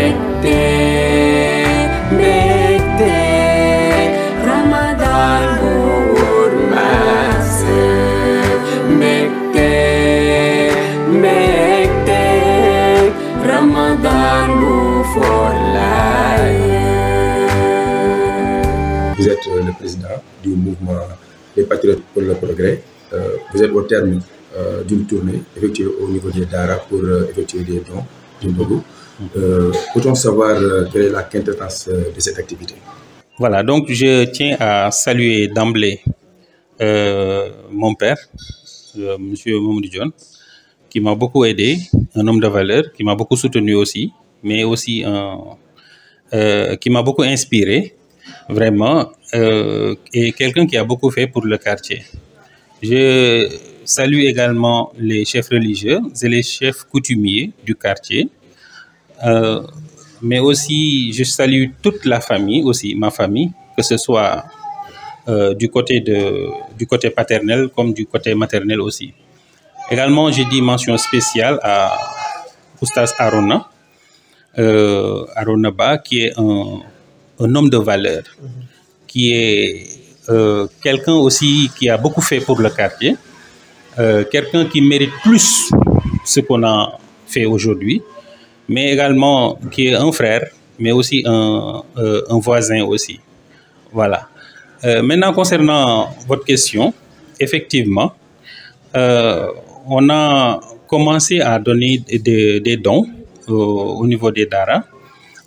Vous êtes le président du mouvement des Patriotes pour le Progrès. Vous êtes au terme d'une tournée effectuée au niveau des Dara pour effectuer des dons du Ndogu. Peut-on savoir quelle est la quintessence de cette activité? Voilà, donc je tiens à saluer d'emblée mon père, M. Mamadou Dione, qui m'a beaucoup aidé, un homme de valeur, qui m'a beaucoup soutenu aussi, mais aussi qui m'a beaucoup inspiré, vraiment, et quelqu'un qui a beaucoup fait pour le quartier. Je salue également les chefs religieux et les chefs coutumiers du quartier, mais aussi je salue toute la famille, aussi ma famille, que ce soit du côté paternel comme du côté maternel aussi. Également, j'ai dit mention spéciale à Oustaz Arona, Arona Ba, qui est un homme de valeur, qui est quelqu'un aussi qui a beaucoup fait pour le quartier, quelqu'un qui mérite plus ce qu'on a fait aujourd'hui, mais également qui est un frère, mais aussi un voisin aussi. Voilà. Maintenant, concernant votre question, effectivement, on a commencé à donner des dons au niveau des Dara.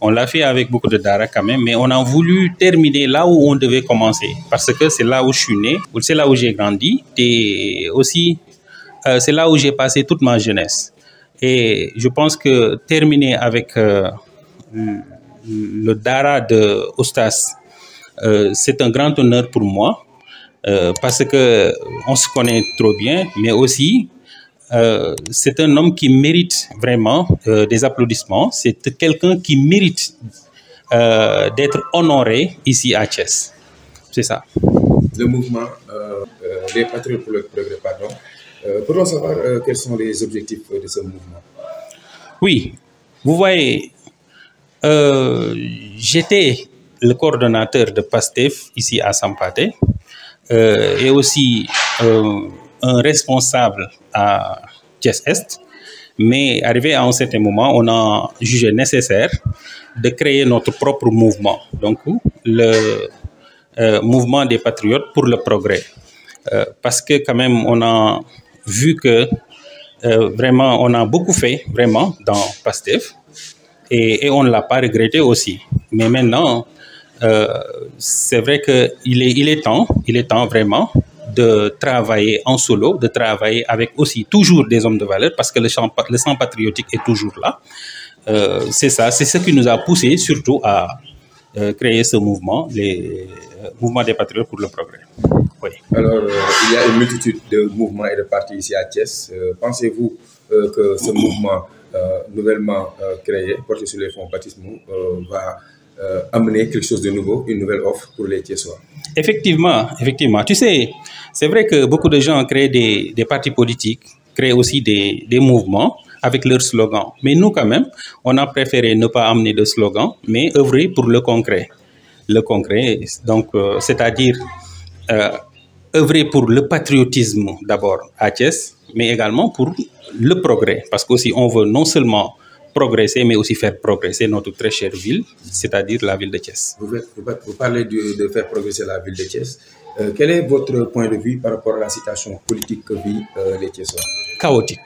On l'a fait avec beaucoup de Dara quand même, mais on a voulu terminer là où on devait commencer, parce que c'est là où je suis né, c'est là où j'ai grandi, et aussi c'est là où j'ai passé toute ma jeunesse. Et je pense que terminer avec le Dara de Oustaz, c'est un grand honneur pour moi, parce que on se connaît trop bien, mais aussi c'est un homme qui mérite vraiment des applaudissements. C'est quelqu'un qui mérite d'être honoré ici à Thiès. C'est ça. Le mouvement des Patriotes pour le Progrès, pardon. Peut-on savoir quels sont les objectifs de ce mouvement? Oui, vous voyez, j'étais le coordonnateur de PASTEF ici à Sampaté, et aussi un responsable à Thiès-Est, mais arrivé à un certain moment, on a jugé nécessaire de créer notre propre mouvement, donc le mouvement des Patriotes pour le Progrès, parce que quand même on a vu que vraiment on a beaucoup fait vraiment dans PASTEF, et on ne l'a pas regretté aussi, mais maintenant c'est vrai qu'il est temps vraiment de travailler en solo, de travailler avec aussi toujours des hommes de valeur, parce que le sang patriotique est toujours là. C'est ça, c'est ce qui nous a poussé surtout à créer ce mouvement, les mouvements des Patriotes pour le Progrès. Oui. Alors, il y a une multitude de mouvements et de partis ici à Thiès. Pensez-vous que ce mouvement nouvellement créé, porté sur les fonds baptismaux, va amener quelque chose de nouveau, une nouvelle offre pour les Thiessois? Effectivement. Tu sais, c'est vrai que beaucoup de gens créent des partis politiques, créent aussi des mouvements avec leurs slogans. Mais nous, quand même, on a préféré ne pas amener de slogan, mais œuvrer pour le concret. Le concret, donc, c'est-à-dire œuvrer pour le patriotisme d'abord à Thiès, mais également pour le progrès. Parce qu'aussi, on veut non seulement progresser, mais aussi faire progresser notre très chère ville, c'est-à-dire la ville de Thiès. Vous parlez de faire progresser la ville de Thiès. Quel est votre point de vue par rapport à la situation politique que vit les Thiessois? Chaotique.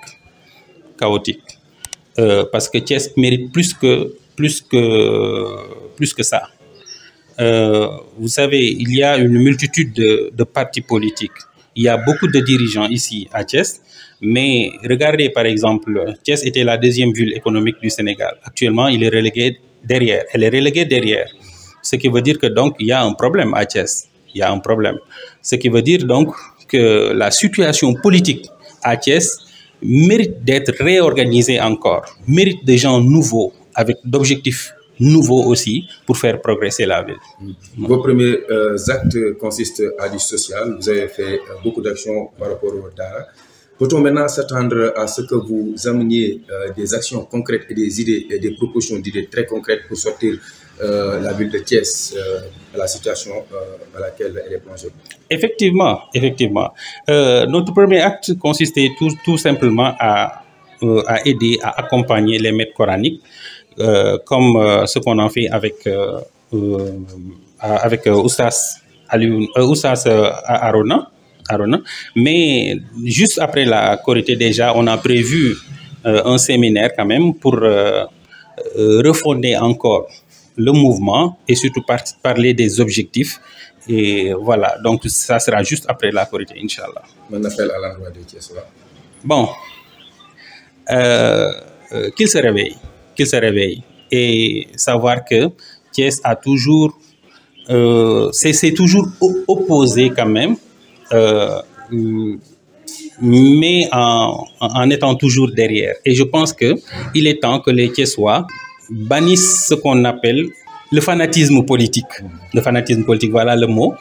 Parce que Thiès mérite plus que ça. Vous savez, il y a une multitude de partis politiques. Il y a beaucoup de dirigeants ici à Thiès. Mais regardez, par exemple, Thiès était la deuxième ville économique du Sénégal. Actuellement, elle est reléguée derrière. Ce qui veut dire que donc il y a un problème à Thiès. Il y a un problème. Ce qui veut dire donc que la situation politique à Thiès mérite d'être réorganisée encore, mérite des gens nouveaux, avec d'objectifs nouveaux aussi, pour faire progresser la ville. Vos premiers actes consistent à du social. Vous avez fait beaucoup d'actions par rapport au Dara. Peut-on maintenant s'attendre à ce que vous ameniez des actions concrètes et des idées et des propositions d'idées très concrètes pour sortir la ville de Thiès à la situation à laquelle elle est plongée? Effectivement, effectivement. Notre premier acte consistait tout simplement à aider, à accompagner les maîtres coraniques, comme ce qu'on en fait avec Oustaz Arona. Mais juste après la Korité, déjà, on a prévu un séminaire quand même pour refonder encore le mouvement et surtout parler des objectifs. Et voilà, donc ça sera juste après la Korité, Inch'Allah. Un appel à l'endroit de Thiès. Bon, qu'il se réveille et savoir que Thiès a toujours, c'est toujours opposé quand même, mais en étant toujours derrière. Et je pense qu'il est temps que les Thiessois bannissent ce qu'on appelle le fanatisme politique. Le fanatisme politique, voilà le mot.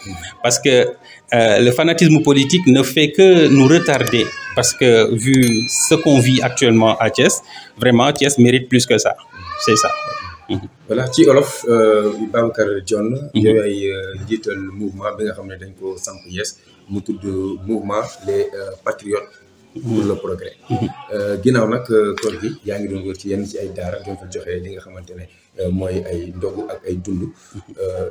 Parce que le fanatisme politique ne fait que nous retarder. Parce que vu ce qu'on vit actuellement à Thiès, vraiment Thiès mérite plus que ça. C'est ça. Voilà, ci olof Babacar Dione yow ay jiital mouvement bi nga xam ne dañ ko samp Thiès mu tudd mouvement les patriotes pour le progrès. Ginnaaw nag koor gi yaa ngi doon wër ci yenn ci ay daara doon fa joxe li nga xamante ne mooy ay ndogu ak ay dund.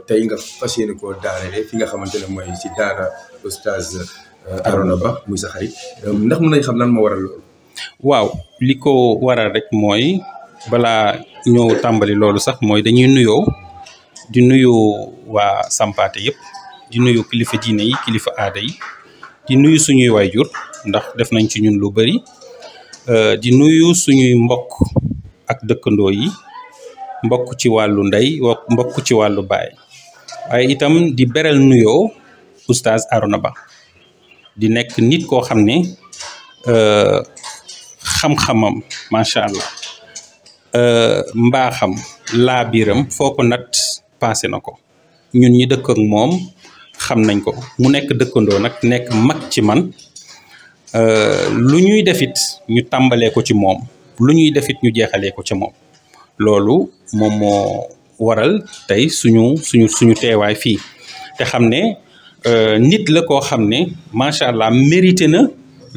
Tey nga fas yéene koo daanele fi nga xamante ne mooy ci daara Oustaz Arona Ba muy sa xarit ndax mën nañ xam lan moo waral loolu. waaw li ko waral rek mooy balaa ñëw tàmbali loolu sax mooy dañuy nuyoo di nuyu waa Sampaate yëpp di nuyu kilifa diine yi kilifa aada yi di nuyu suñuy waajur ndax def nañ ci ñun lu bari di nuyu suñuy mbokk ak dëkkandoo yi mbokk ci wàllu ndey mbokk ci wàllu baay waaye itam di beral nuyoo Oustaz Arona Ba di nekk nit koo xam ne xam-xamam macha allah mbaaxam laabiram foo ko nat passé na ko ñun ñi dëkk ak moom xam nañ ko mu nekk dëkkandoo nag nekk mag ci man lu ñuy defit ñu tàmbalee ko ci moom lu ñuy defit ñu jeexalee ko ci moom loolu moom moo waral tey suñu teewaay fii te xam ne nit la koo xam ne macha allah mérité na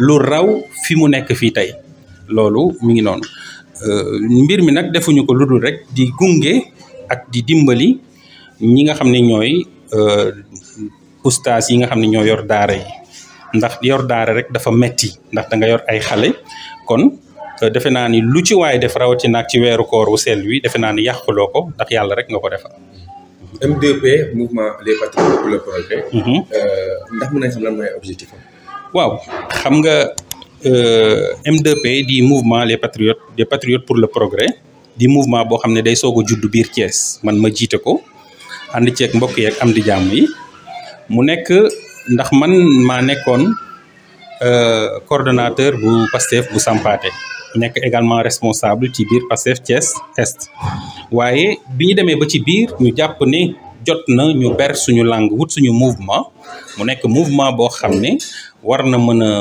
lu raw fi mu nekk fii tey loolu mi ngi noonu mbir mi nag defuñu ko lu dul rek di gunge ak di dimbali ñi nga xam ne ñooy ustaas yi nga xam ne ñoo yor daara yi ndax yor daara rek dafa metti ndax da nga yor ay xale kon defe naa ni lu ci waay def rawatina ak ci weeru koor wu sell wi defe naa ni yàquloo ko ndax yàlla rek nga ko defal. M2P mouvement les patriotes pour le progrès. ndax mën nañ xam lan mooy objectif am. waaw xam nga M2P di mouvement les patriotes pour le progrès di mouvement boo xam ne day soog a judd biir Thiès man ma jiite ko ànd ceeg mbokk yeeg am di jàmm yi mu nekk ndax man maa nekkoon coordonnateur bu Pastef bu Sampaate nekk également responsable ci biir Pastef Thiès Est waaye bi ñu demee ba ci biir ñu jàpp ne jot na ñu ber suñu langue wut suñu mouvement mu nekk mouvement boo xam ne war na mën a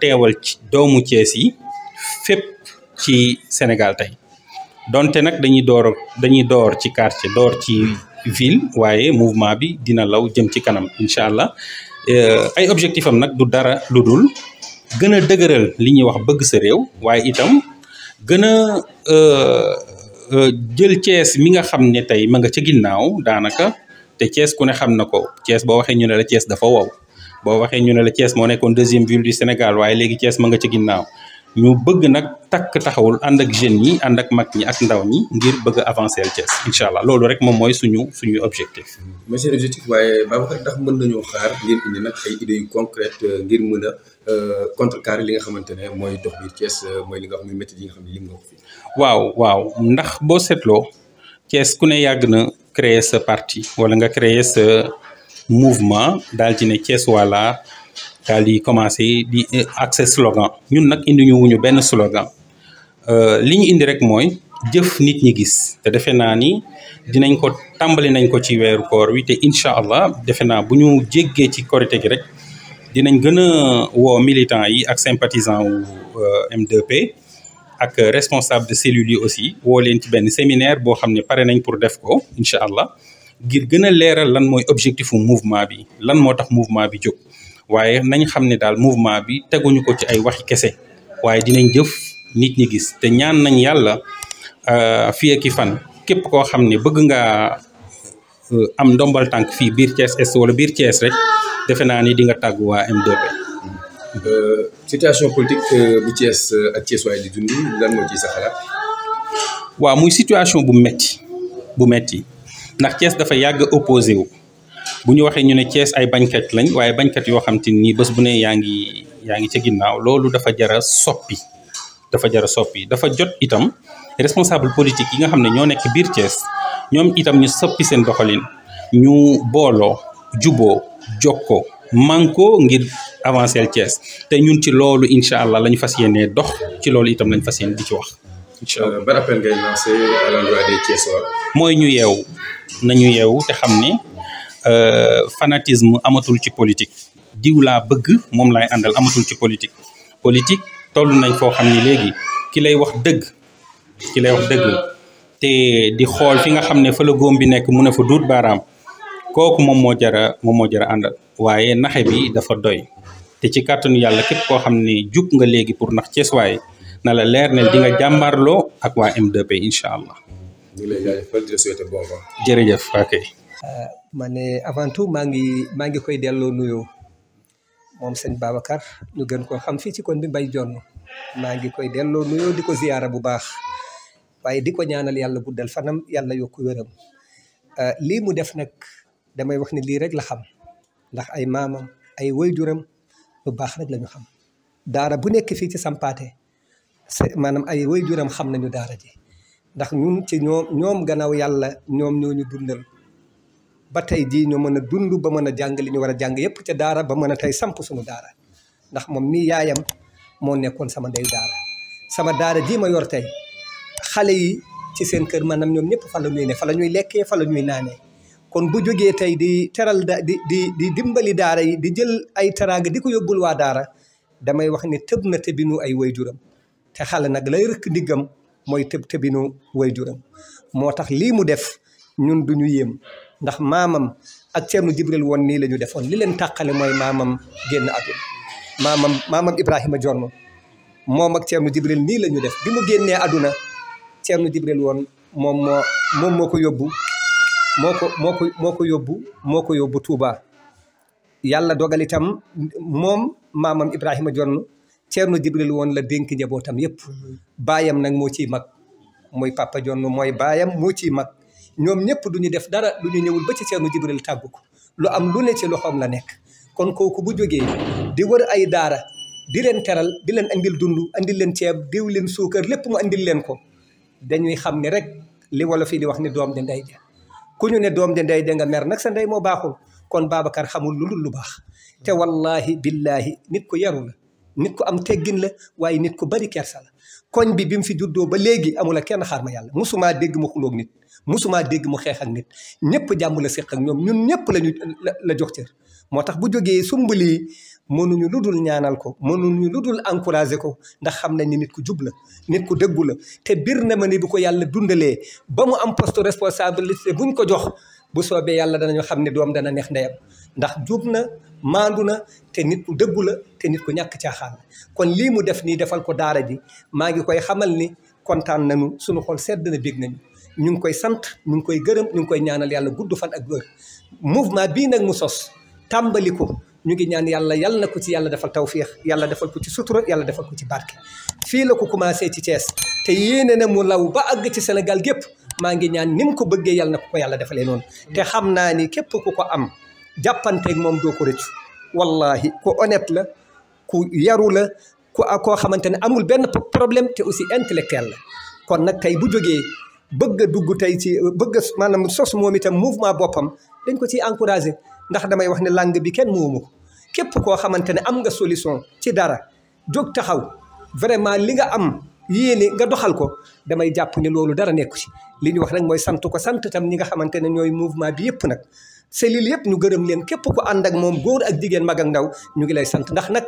teewal ci doomu Thiès yi fépp ci Sénégal tey donte nag dañuy door ci quartier door ci ville waaye mouvement bi dina law jëm ci kanam incha allah ay objectif am nag du dara lu dul gën a dëgëral li ñuy wax bëgg sa réew waaye itam gën a jël Thiès mi nga xam ne tey ma nga ca ginnaaw daanaka te Thiès ku ne xam na ko Thiès boo waxee ñu ne la Thiès dafa wow boo waxee ñu ne la Thiès moo nekkoon deuxième ville du Sénégal waaye léegi Thiès ma nga ca ginnaaw ñu bëgg nag takk taxawul ànd ak jeunes yi ànd ak mag ñi ak ndaw ñi ngir bëgg a avancer le Thiès incha allah loolu rek moom mooy suñu objectif. mais seen objectif waaye Babacar ndax mën nañoo xaar ngeen indi nag ay idées yu concrètes ngir mën a contrecarrer li nga xamante ne mooy dox biir Thiès mooy li nga xam ne métti yi nga xam ne lim nga ko fi. waaw ndax boo seetloo Thiès ku ne yàgg na créer sa parti wala nga créer sa mouvement daal ci ne Thiès wala. daal di commencé di accès slogan ñun nag indi ñu wuñu benn slogan li ñu indi rek mooy jëf nit ñi gis te defe naa ni dinañ ko tàmbali nañ ko ci weeru koor wi te incha allah defe naa bu ñu jéggee ci korite gi rek dinañ gën a woo militants yi ak sympathisants wu M2P ak responsable de cellules yi aussi woo leen ci benn séminaire boo xam ne pare nañ pour def ko incha allah ngir gën a leeral lan mooy objectif u mouvement bi lan moo tax mouvement bi jóg waaye nañ xam ne daal mouvement bi teguñu ko ci ay waxi kese waaye dinañ jëf nit ñi gis te ñaan nañ yàlla fii ak i fan képp koo xam ne bëgg nga am ndombal tànk fii biir Thiès Est wala biir Thiès rek defe naa ni di nga tàggu waa M2P. situation politique bu Thiès ak Thiès waaye di dund lan moo ciy sa xalaat. waaw muy situation bu metti ndax Thiès dafa yàgg opposé wu bu ñu waxee ñu ne Thiès ay bañkat lañ waaye bañkat yoo xam te ni bés bu ne yaa ngi ca ginnaaw loolu dafa jara soppi dafa jot itam responsable politique yi nga xam ne ñoo nekk biir Thiès ñoom itam ñu soppi seen doxalin ñu booloo juboo jokkoo manko ngir avancer Thiès te ñun ci loolu incha allah la ñu fas yéenee dox ci loolu itam lañ fas yéene di ci wax. incha allah ban appel ngay lancé à l'endroit des Thiessois. mooy ñu yeewu te xam ne fanatisme amatul ci politique diw laa bëgg moom laay àndal amatul ci politique toll nañ foo xam ni léegi ki lay wax dëgg te di xool fi nga xam ne fa la góom bi nekk mu ne fa duut baaraam kooku moom moo jara àndal waaye naxe bi dafa doy te ci kàttanu yàlla képp koo xam ne jug nga léegi pour nax Thiès waaye na la leer ne di nga jàmbarloo ak waa M2P incha allah. ñu ngi lay jaajëfal di la souhaiter bon vent. jërëjëf ok. ma ne avant tout maa ngi koy delloo nuyoo moom sëñ Babacar ñu gën koo xam fii ci kon bi Mbaye Dione maa ngi koy delloo nuyoo di ko ziyaara bu baax waaye di ko ñaanal yàlla guddal fanam yàlla yokku wéram lii mu def nag damay wax ne lii rek la xam ndax ay maamam ay waajuram lu baax rek la ñu xam daara bu nekk fii ci Sampaate maanaam ay waajuram xam nañu daara ji ndax ñun ci ñoom gannaaw yàlla ñoom ñoo ñu dundal ba tey jii ñu mën a dund ba mën a jàng li ñu war a jàng yépp ca daara ba mën a tey samp suñu daara ndax moom mii yaayam moo nekkoon sama ndey daara sama daara ji ma yor tey xale yi ci seen kër maanaam ñoom ñëpp fa la ñuy ne fa la ñuy lekkee fa la ñuy naanee kon bu jógee tey di teral di dimbali daara yi di jël ay teraanga di ko yóbbul waa daara damay wax ne tëb na tëbinu ay waajuram te xale nag lay rëkk ndiggam mooy tëbinu waajuram moo tax lii mu def ñun duñu yéem ndax maamam ak Ceerno Jibril woon nii la ñu defoon li leen tàqale mooy maamam génn àdduna maamam Ibrahima Dione moom ak Ceerno Jibril nii la ñu def bi mu génnee àdduna Ceerno Jibril woon moom moo ko yóbbu moo ko yóbbu Touba yàlla dogal itam moom maamam Ibrahima Dione Ceerno Jibril woon la dénk njabootam yépp baayam nag moo ciy mag mooy Papa Dione mooy baayam moo ciy mag ñoom ñëpp du ñu def dara lu ñu ñëwul ba ci Ceerno Jibril tàggu ko lu am lu ne ci loxoom la nekk kon kooku bu jógee di wër ay daara di leen teral di leen andil dund andil leen ceeb diw leen suukar lépp mu andil leen ko dañuy xam ne rek li wolof yi di wax ni doom de ndey ja ku ñu ne doom de ndey ja nga mer nag sa ndey moo baaxul kon Babacar xamul lu dul lu baax te wallahi billahi nit ku yaru la nit ku am teggin la waaye nit ku bari kersa la koñ bi mu fi juddoo ba léegi amula kenn xaar ma yàlla musumaa dégg mu xuloog nit musumaa dégg mu xeex ak nit ñëpp jàmm la séq ak ñoom ñun ñëpp la jox cër moo tax bu jógee sumbali mënuñu lu dul ñaanal ko mënuñu lu dul encouragé ko ndax xam nañ ni nit ku jub la nit ku dëggu la te bir na ma ni bu ko yàlla dundalee ba mu am poste responsabilité buñ ko jox bu soobee yàlla danañu xam ne doom dana neex ndeyam ndax jub na maandu na te nit ku dëggu la te nit ku ñàkk caaxaan la kon lii mu def nii defal ko daara ji maa ngi koy xamal ni kontaan nañu suñu xol sedd na bég nañu ñu ngi koy sant ñu ngi koy gërëm ñu ngi koy ñaanal yàlla gudd fan ak wér mouvement bii nag mu sos tàmbali ko ñu ngi ñaan yàlla na ko ci yàlla defal tawfiix yàlla defal ko ci sutura yàlla defal ko ci barke fii la ko commencé ci Thiès te yéene na mu law ba àgg ci Sénégal gépp maa ngi ñaan ni mu ko bëggee yàlla na ko yàlla defalee noonu te xam naa ni képp ku ko am jàppanteeg moom doo ko rëccu wallahi ku honnête la ku yaru la koo xamante ne amul benn problème te aussi intellectuel la kon nag tey bu jógee bëgg a dugg tey ci bëgg a maanaam sos moom itam mouvement boppam dañ ko ciy encouragé ndax damay wax ne langue bi kenn moomu ko képp koo xamante ne am nga solution ci dara jóg taxaw vraiment li nga am yéene nga doxal ko damay jàpp ne loolu dara nekku ci li ñu wax rek mooy sant ko sant tam ñi nga xamante ne ñooy mouvement bi yëpp nag cellule yëpp ñu gërëm leen képp ku ànd ak moom góor ak jigéen mag ak ndaw ñu ngi lay sant ndax nag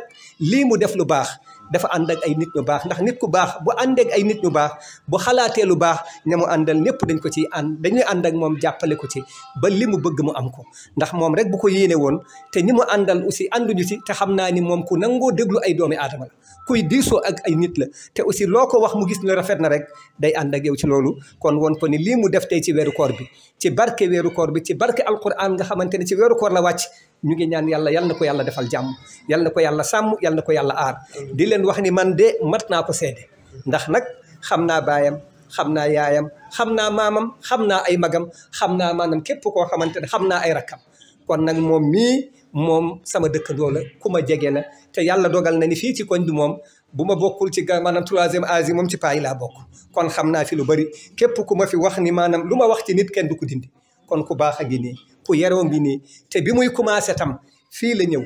lii mu def lu baax dafa ànd ak ay nit ñu baax ndax nit ku baax bu ànd ak ay nit ñu baax bu xalaatee lu baax ña mu àndal ñëpp dañ ko ciy dañuy ànd ak moom jàppale ko ci ba li mu bëgg mu am ko ndax moom rek bu ko yéene woon te ñi mu àndal aussi ànduñu ci te xam naa ni moom ku nangoo déglu ay doomi aadama la kuy diisoo ak ay nit la te aussi loo ko wax mu gis ne rafet na rek day ànd ak yow ci loolu kon woon ko ni lii mu def tey ci weeru koor bi ci barke weeru koor bi ci barke alquran nga xamante ne ci weeru koor la wàcc ñu ngi ñaan yàlla yal na ko yàlla defal jàmm yal na ko yàlla sàmm yal na ko yàlla aar di leen wax ni man de mat naa ko seede ndax nag xam naa baayam xam naa yaayam xam naa maamam xam naa ay magam xam naa maanaam képp koo xamante ne xam naa ay rakkam kon nag moom sama dëkkandoo la ku ma jege la te yàlla dogal na ni fii ci koñ bi moom bu ma bokkul ci maanaam 3e âge moom ci paa yi laa bokk kon xam naa fi lu bari képp ku ma fi wax ni maanaam lu ma wax ci nit kenn du ko dindi kon ku baax a ngi nii ku yeroo ngi nii te bi muy commencé tam fii la ñëw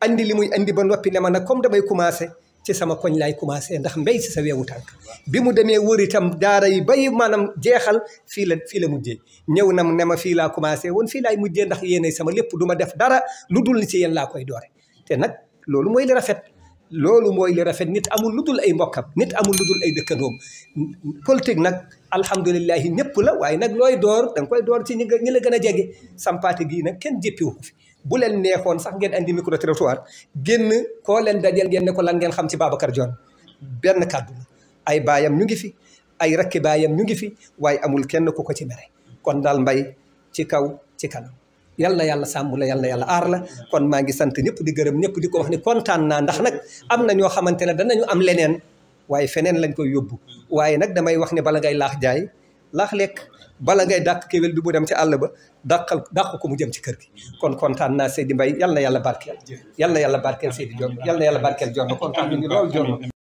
andi li muy andi ba noppi ne ma nag comme damay commencé ci sama koñ laay commencé ndax mbéy si sa weewu tànk bi mu demee wër itam daara yi bay maanaam jeexal fii la mujjee ñëw na ne ma fii laa commencé woon fii laay mujjee ndax yéenay sama lépp du ma def dara lu dul ni ci yéen laa koy doore te nag loolu mooy li rafet loolu mooy li rafet nit amul lu dul ay mbokkam nit amul lu dul ay dëkkandoom politique nag alhamdulilahi ñëpp la waaye nag looy door da nga koy door ci ñi la gën a jege sampaate gii nag kenn jéppiwu ko fi bu leen neexoon sax ngeen andi micro trottoir génn koo leen dajeel ngeen ne ko lan ngeen xam ci Babacar Dione benn kàddu la ay baayam ñu ngi fi ay rakki baayam ñu ngi fi waaye amul kenn ku ko ci mere kon daal mbay ci kaw ci kanam yal na yàlla sàmm la yal na yàlla aar la kon maa ngi sant ñëpp di gërëm ñëpp di ko wax ni kontaan naa ndax nag am na ñoo xamante ne danañu am leneen waaye feneen lañ koy yóbbu waaye nag damay wax ne bala ngay laax jaay laax lekk bala ngay dàq kéwél bi bu dem ci àll ba dàq ko mu jëm ci kër gi kon kontaan naa Seydi Mbaye yal na yàlla barkeel yal na yàlla barkeel Seydi Dione yal na yàlla barkeel Dione kontaan nañu lool Dione